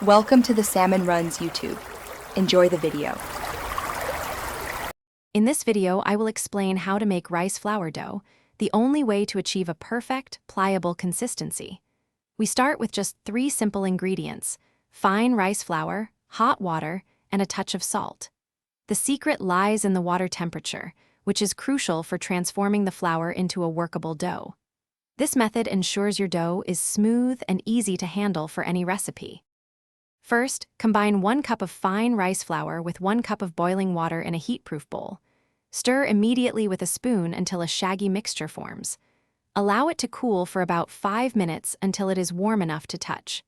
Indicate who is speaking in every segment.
Speaker 1: Welcome to the Salmon Runs YouTube. Enjoy the video.
Speaker 2: In this video, I will explain how to make rice flour dough, the only way to achieve a perfect, pliable consistency. We start with just 3 simple ingredients: fine rice flour, hot water, and a touch of salt. The secret lies in the water temperature, which is crucial for transforming the flour into a workable dough. This method ensures your dough is smooth and easy to handle for any recipe. First, combine 1 cup of fine rice flour with 1 cup of boiling water in a heat-proof bowl. Stir immediately with a spoon until a shaggy mixture forms. Allow it to cool for about 5 minutes until it is warm enough to touch.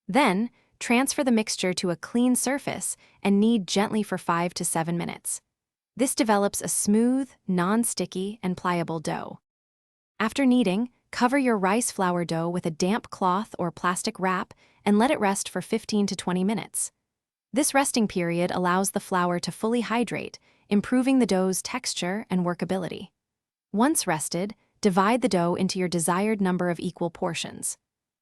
Speaker 2: Then, transfer the mixture to a clean surface and knead gently for 5 to 7 minutes. This develops a smooth, non-sticky, and pliable dough. After kneading, cover your rice flour dough with a damp cloth or plastic wrap and let it rest for 15 to 20 minutes. This resting period allows the flour to fully hydrate, improving the dough's texture and workability. Once rested, divide the dough into your desired number of equal portions.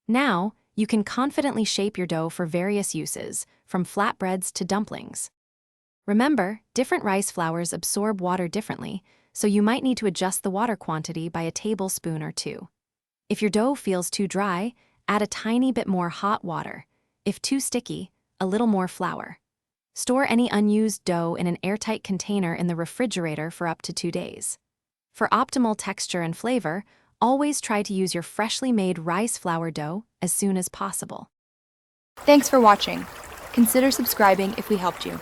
Speaker 2: Now, you can confidently shape your dough for various uses, from flatbreads to dumplings. Remember, different rice flours absorb water differently, so you might need to adjust the water quantity by a tablespoon or 2. If your dough feels too dry, add a tiny bit more hot water. If too sticky, a little more flour. Store any unused dough in an airtight container in the refrigerator for up to 2 days. For optimal texture and flavor, always try to use your freshly made rice flour dough as soon as possible.
Speaker 1: Thanks for watching. Consider subscribing if we helped you.